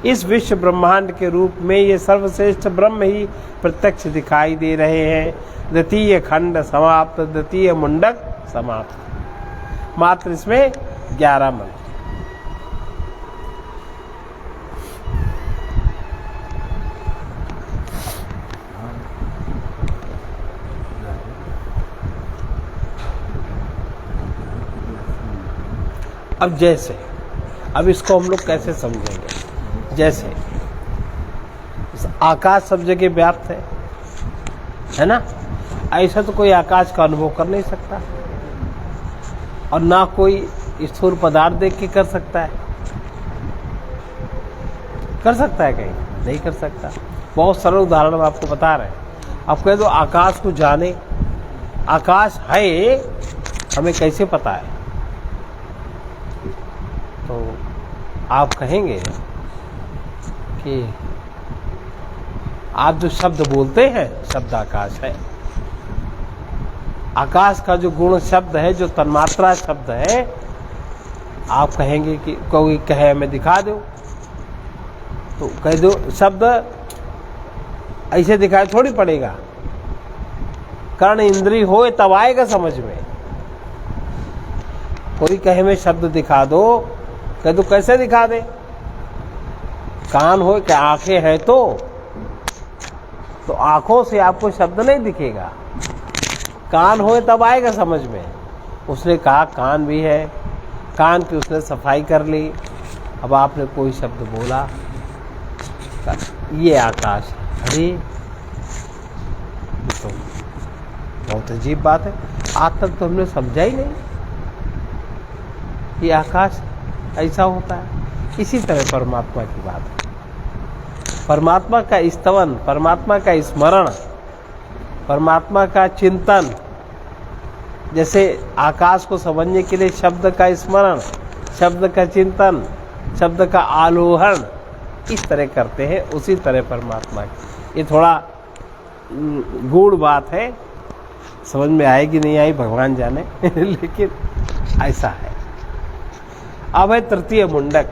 इस विश्व ब्रह्मांड के रूप में ये सर्वश्रेष्ठ ब्रह्म ही प्रत्यक्ष दिखाई दे रहे हैं। द्वितीय खंड समाप्त, द्वितीय मुंडक समाप्त। मात्र इसमें 11 मंत्र। अब जैसे, अब इसको हम लोग कैसे समझेंगे? जैसे आकाश सब जगह व्याप्त है ना? ऐसा तो कोई आकाश का अनुभव कर नहीं सकता, और ना कोई स्थूल पदार्थ देख के कर सकता है। कर सकता है कहीं? नहीं कर सकता। बहुत सरल उदाहरण हम आपको बता रहे हैं। आप कह दो आकाश को जाने, आकाश है, हमें कैसे पता है? तो आप कहेंगे कि आप जो शब्द बोलते हैं, शब्द आकाश है। आकाश का जो गुण शब्द है, जो तन्मात्रा शब्द है, आप कहेंगे कि कोई कहे हमें दिखा दो, तो कह दो शब्द ऐसे दिखाई थोड़ी पड़ेगा। कर्ण इंद्री हो तब आएगा समझ में। कोई कहे में शब्द दिखा दो, कह दो कैसे दिखा दे? कान हो क्या आंखें हैं तो आंखों से आपको शब्द नहीं दिखेगा। कान हो तब आएगा समझ में। उसने कहा कान भी है, कान की उसने सफाई कर ली, अब आपने कोई शब्द बोला, ये आकाश। अरे तो बहुत अजीब बात है, आज तक तो हमने समझा ही नहीं कि आकाश ऐसा होता है। इसी तरह परमात्मा की बात है। परमात्मा का स्तवन, परमात्मा का स्मरण, परमात्मा का चिंतन, जैसे आकाश को समझने के लिए शब्द का स्मरण, शब्द का चिंतन, शब्द का आलोहन इस तरह करते हैं, उसी तरह परमात्मा की। ये थोड़ा गूढ़ बात है, समझ में आएगी नहीं आई भगवान जाने लेकिन ऐसा है। अब है तृतीय मुंडक।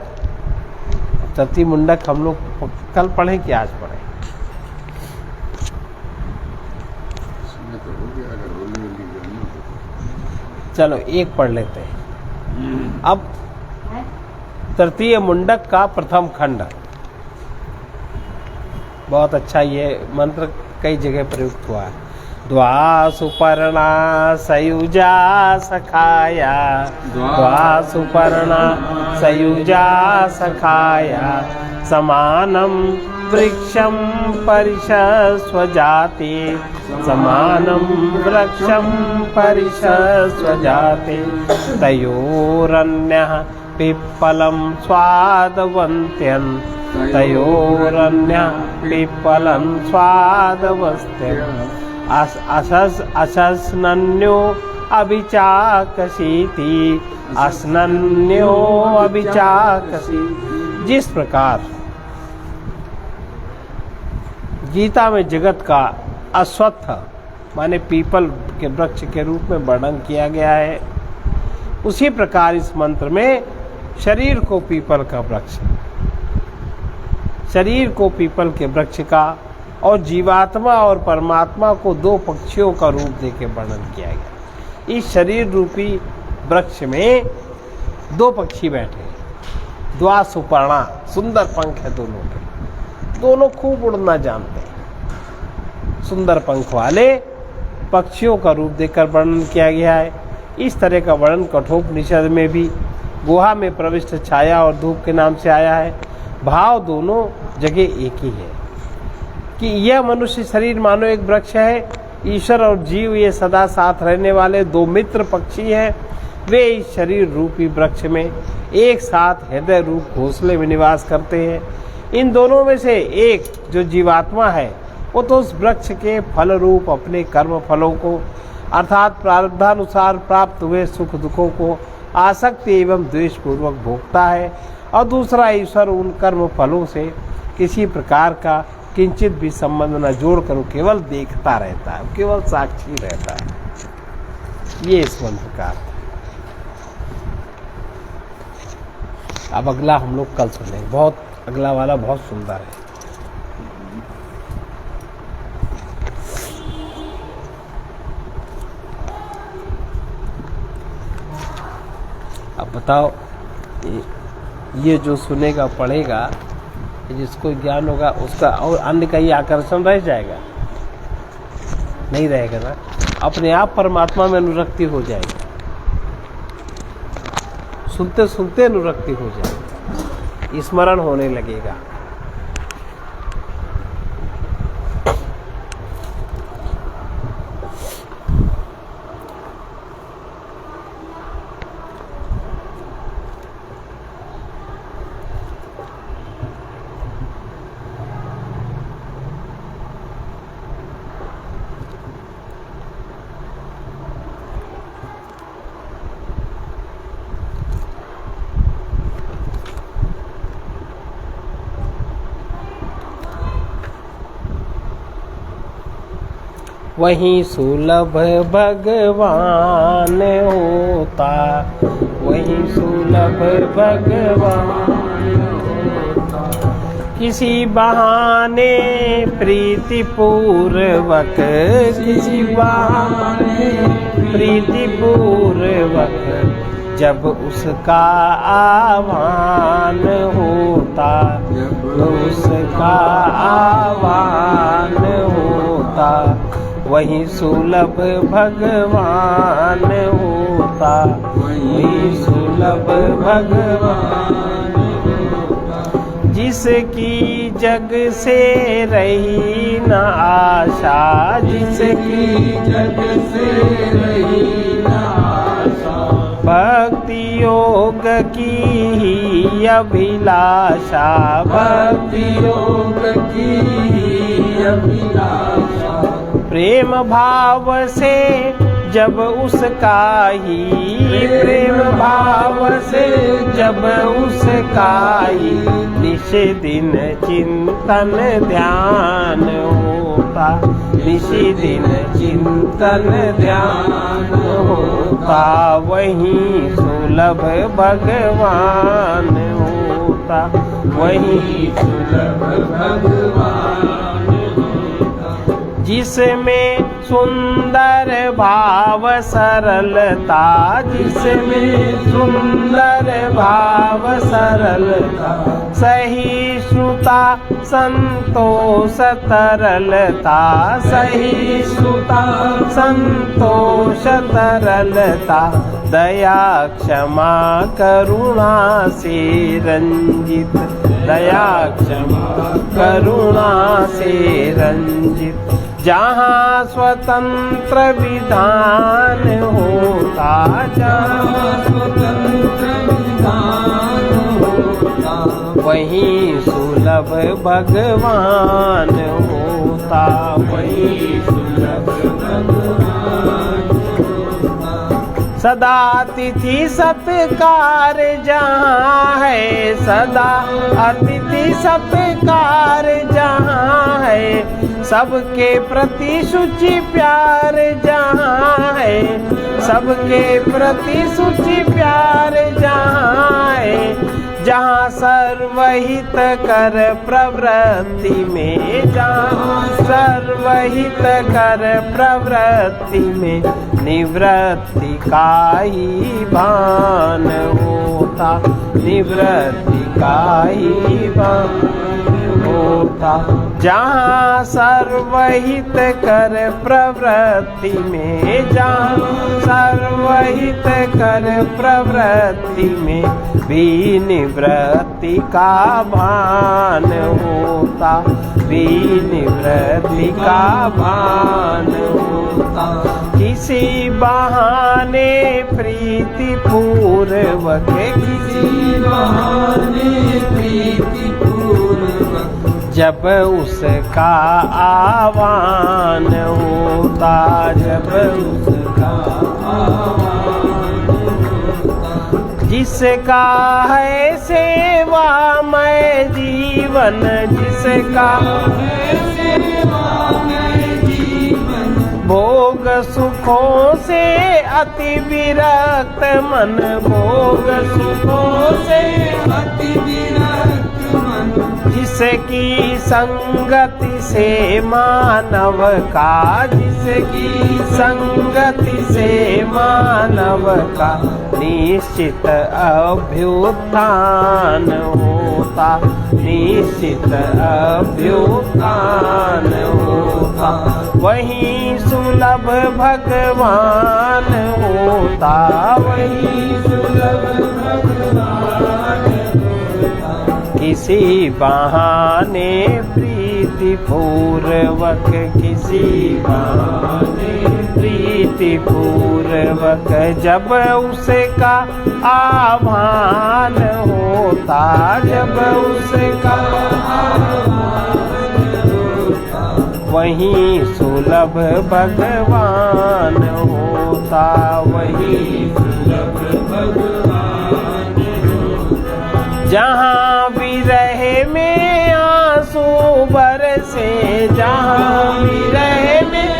तृतीय मुंडक हम लोग कल पढ़े कि आज पढ़े? चलो एक पढ़ लेते हैं। अब तृतीय मुंडक का प्रथम खंड, बहुत अच्छा ये मंत्र कई जगह प्रयुक्त हुआ है। द्वा सुपर्णा सयुजा सखाया, द्वा सुपर्णा सयुजा सखाया, समानं वृक्षं परिशस्वजाते, समानं वृक्षं परिशस्वजाते, तयोरन्यः पिप्पलं स्वादवन्त्यं, तयोरन्यः पिप्पलं स्वादवन्त्यम्, असस्नन्यो अभिचाकसीति, असनन्यो अभिचाकसी। जिस प्रकार गीता में जगत का अश्वत्थ माने पीपल के वृक्ष के रूप में वर्णन किया गया है, उसी प्रकार इस मंत्र में शरीर को पीपल का वृक्ष, शरीर को पीपल के वृक्ष का और जीवात्मा और परमात्मा को दो पक्षियों का रूप देके वर्णन किया गया। इस शरीर रूपी वृक्ष में दो पक्षी बैठे, द्वा सुपर्णा, सुंदर पंख है दोनों के, दोनों खूब उड़ना जानते हैं। सुंदर पंख वाले पक्षियों का रूप देकर वर्णन किया गया है। इस तरह का वर्णन कठोपनिषद में भी गुहा में प्रविष्ट छाया और धूप के नाम से आया है। भाव दोनों जगह एक ही है कि यह मनुष्य शरीर मानो एक वृक्ष है। ईश्वर और जीव ये सदा साथ रहने वाले दो मित्र पक्षी हैं। वे इस शरीर रूपी वृक्ष में एक साथ हृदय रूप घोंसले में निवास करते हैं। इन दोनों में से एक जो जीवात्मा है वो तो उस वृक्ष के फल रूप अपने कर्म फलों को अर्थात प्रारब्धानुसार प्राप्त हुए सुख दुखों को आसक्ति एवं द्वेष पूर्वक भोगता है, और दूसरा ईश्वर उन कर्म फलों से किसी प्रकार का किंचित भी संबंध न जोड़कर केवल देखता रहता है, केवल साक्षी रहता है। ये इस मंत्र का अर्थ है। अब अगला हम लोग कल सुनेंगे, बहुत अगला वाला बहुत सुंदर है। अब बताओ, ये जो सुनेगा पढ़ेगा, जिसको ज्ञान होगा उसका और अन्य का ही आकर्षण रह जाएगा? नहीं रहेगा ना, अपने आप परमात्मा में अनुरक्ति हो जाएगी, सुनते सुनते अनुरक्ति हो जाएगी, स्मरण होने लगेगा। वहीं सुलभ भगवान होता, वहीं सुलभ भगवान होता। किसी बहाने प्रीति पूर्वक, किसी बहाने प्रीति पूर्वक जब उसका आह्वान होता, जब उसका आह्वान होता, वहीं सुलभ भगवान होता, वहीं सुलभ भगवान होता। जिसकी जग से रही न आशा, जिसकी जग से रही न आशा, भक्ति योग की ही अभिलाषा, भक्ति योग की ही अभिलाषा। प्रेम भाव से जब उसका ही, प्रेम भाव से जब उसका ही निश दिन चिंतन ध्यान होता, निश दिन चिंतन ध्यान होता, वहीं सुलभ भगवान होता, वहीं सुलभ भगवान होता। जिसमें सुंदर भाव सरलता, जिसमें सुंदर भाव सरलता, सहिष्णुता संतोष तरलता, सहिष्णुता संतोष तरलता, दया क्षमा करुणा से रंजित, दया क्षमा करुणा से रंजित। जहाँ स्वतंत्र विधान होता, जहाँ स्वतंत्र विधान होता, वहीं सुलभ भगवान होता, वहीं सुलभ भगवान होता। सदा अतिथि सत्कार जहाँ है, सदा अतिथि सत्कार जहाँ है, सबके प्रति शुचि प्यार जहाँ है, सबके प्रति शुचि प्यार जहाँ है। जहाँ सर्वहित कर प्रवृत्ति में, जहाँ सर्वहित कर प्रवृत्ति में, निवृत्ति का ही भान होता, निवृत्ति का ही भान होता। जहाँ सर्वहित कर प्रवृत्ति में, जहाँ सर्वहित कर प्रवृत्ति में भी निवृत्ति का भान होता, भी निवृत्ति का भान होता। किसी बहाने प्रीति पूर्वक, किसी बहाने प्रीति पूर्वक जब उसका आह्वान होता, जब उसका आह्वान होता। जिसका है सेवामय जीवन, जिसका है सेवामय जीवन, भोग सुखों से अति विरक्त मन, भोग सुखों से अति विरक्त मन। जिसकी संगति से मानव का, जिसकी संगति से मानव का निश्चित अभ्युत्थान होता, निश्चित अभ्युत्थान होता। वहीं सुलभ भगवान होता, वहीं सुलभ भगवान होता। किसी बहाने प्रीति पूर्वक, किसी बहाने प्रीति पूर्वक जब उसका आह्वान होता, जब उसका आह्वान होता, वहीं सुलभ भगवान होता, वहीं सुलभ भगवान होता। जहाँ विरह में आंसू बरसे, जहाँ विरह में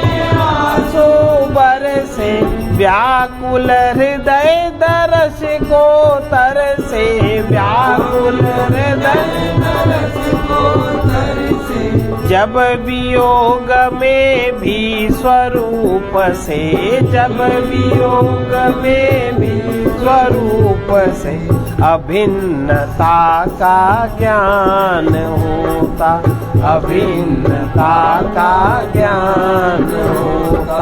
व्याकुल हृदय दर्श को तरसे, व्याकुल हृदय दर्श को तरसे। जब वियोग में भी स्वरूप से, जब वियोग में भी स्वरूप से अभिन्नता का ज्ञान होता, अभिन्नता का ज्ञान होता।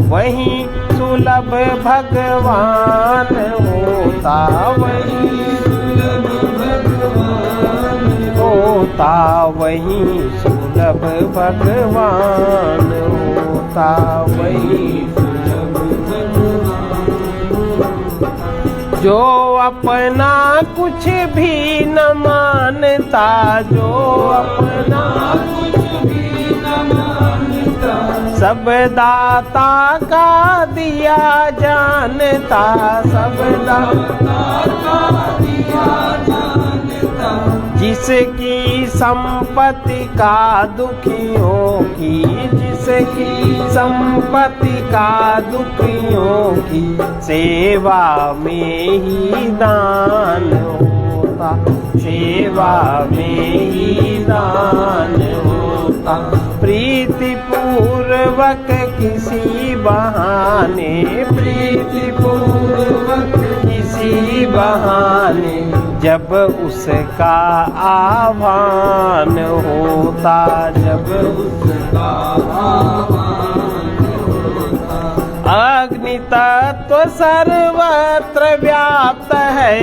वहीं सुलभ भगवान होता, वहीं सुलभ भगवान होता, वहीं सुलभ भगवान होता, वहीं सुलभ भगवान। जो अपना कुछ भी न मानता, जो अपना कुछ भी न मानता, सब दाता का दिया जानता, सब दाता का दिया जानता। जिसकी संपत्ति का दुखियों की, जिसकी संपत्ति का दुखियों की सेवा में ही दान होता, सेवा में ही दान होता। प्रीति पूर्वक किसी बहाने, प्रीति पूर्वक किसी बहाने जब उसका आह्वान होता, जब उसका आह्वान होता। अग्नि तत्व सर्वत्र व्याप्त है,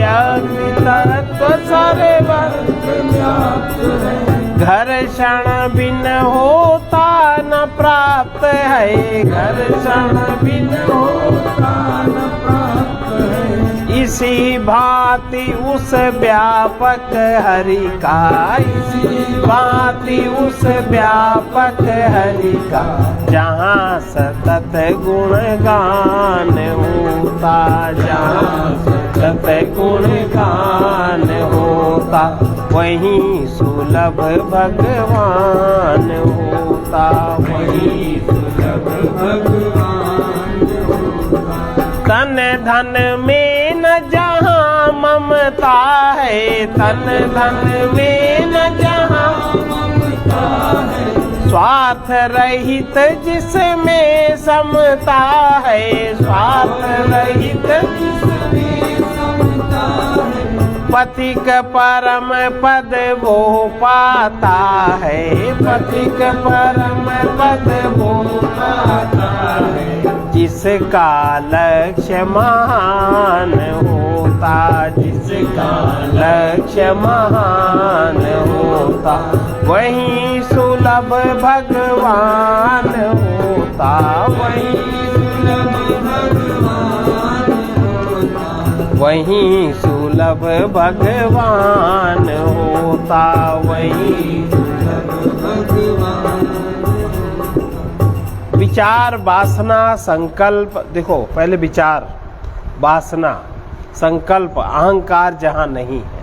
अग्नि तत्व सर्वत्र व्याप्त है। घर्षण बिन होता न प्राप्त है, घर्षण बिन होता न प्राप्त है। इसी भांति उस व्यापक हरि का, इसी भांति उस व्यापक हरि का जहाँ सतत गुणगान होता, जहाँ सतत गुणगान होता, वहीं सुलभ भगवान होता, वहीं सुलभ भगवान होता। तन धन में न जहाँ ममता है, तन धन में न जहाँ ममता है। स्वार्थ रहित जिसमें समता है, स्वार्थ रहित जिसमें समता है। पथिक परम पद वो पाता है, पथिक परम पद वो पाता है। जिसका लक्ष्य महान होता, जिसका लक्ष्य महान होता, वहीं सुलभ भगवान होता, वहीं सुलभ भगवान होता, वहीं सुलभ भगवान होता, वहीं सुलभ भगवान। विचार, वासना, संकल्प, देखो पहले विचार, वासना, संकल्प, अहंकार जहाँ नहीं है।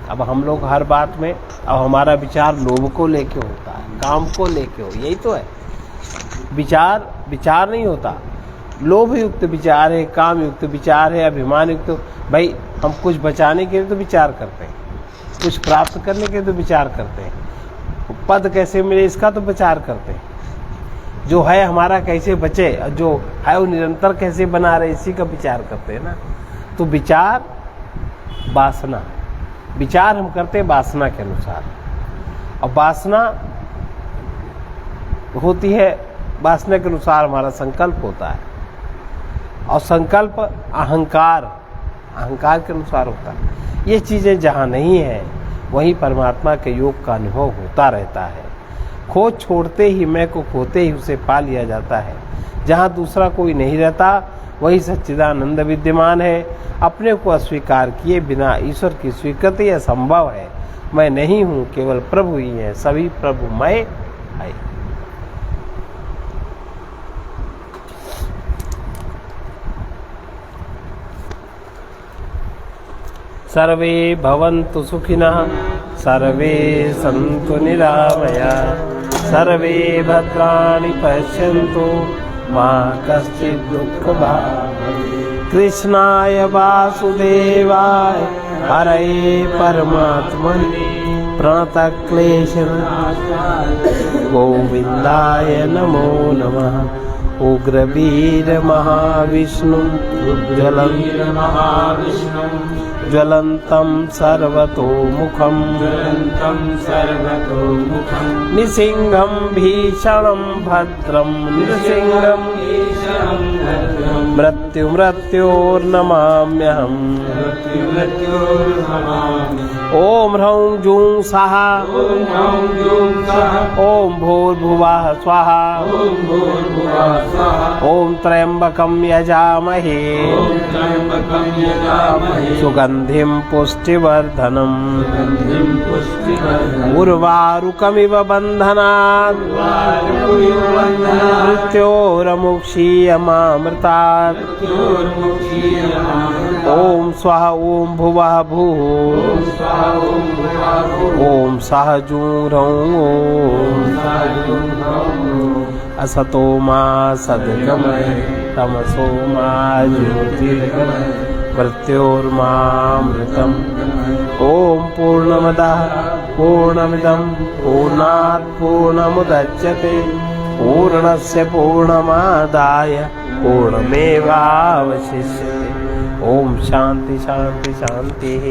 अब हम लोग हर बात में, अब हमारा विचार लोभ को लेके होता है, काम को लेके हो, यही तो है। विचार विचार नहीं होता, लोभ युक्त विचार है, काम युक्त विचार है, अभिमान युक्त। भाई हम कुछ बचाने के लिए तो विचार करते हैं, कुछ प्राप्त करने के लिए तो विचार करते हैं, पद कैसे मिले इसका तो विचार करते हैं, जो है हमारा कैसे बचे, जो है वो निरंतर कैसे बना रहे इसी का विचार करते हैं ना। तो विचार, वासना, विचार हम करते हैं वासना के अनुसार, और वासना होती है, वासना के अनुसार हमारा संकल्प होता है, और संकल्प अहंकार, अहंकार के अनुसार होता है। ये चीज़ें जहाँ नहीं है वहीं परमात्मा के योग का अनुभव होता रहता है। खोज छोड़ते ही मैं को खोते ही उसे पा लिया जाता है। जहाँ दूसरा कोई नहीं रहता वही सच्चिदानंद विद्यमान है। अपने को अस्वीकार किए बिना ईश्वर की स्वीकृति असंभव है। मैं नहीं हूँ, केवल प्रभु ही है, सभी प्रभुमय है। सर्वे भवन्तु सुखिनः, सर्वे सन्तु निरामया, सर्वे भद्राणि पश्यन्तु मा कश्चित् दुःखभाग् कृष्णाय वासुदेवाय हरये परमात्मने प्रणतक्लेशनाशाय गोविन्दाय नमो नमः। उग्रवीर महाविष्णु ज्वलन्तं सर्वतोमुखं निसिंहं भीषणं भद्रं नृसिंहं मृत्योर्नमाम्यहम्। ॐ ह्रौं जूं सः ॐ भूर्भुवः स्वः ॐ त्र्यम्बकं यजामहे सुगन्धिं पुष्टिवर्धनम् उर्वारुकमिव बन्धनात् मृत्योर्मुक्षीयमामृतात्। ॐ स्वः ॐ भुवः भुः ॐ सः जूं ह्रौं असतो मा सद्गमय तमसो मा ज्योतिर्गमय मृत्योर्मामृतम्। ॐ पूर्णमदः पूर्णमिदं पूर्णात् पूर्णमुदच्यते पूर्णस्य पूर्णमादाय पूर्णमेवावशिष्यते। ॐ शान्ति शान्ति शान्तिः।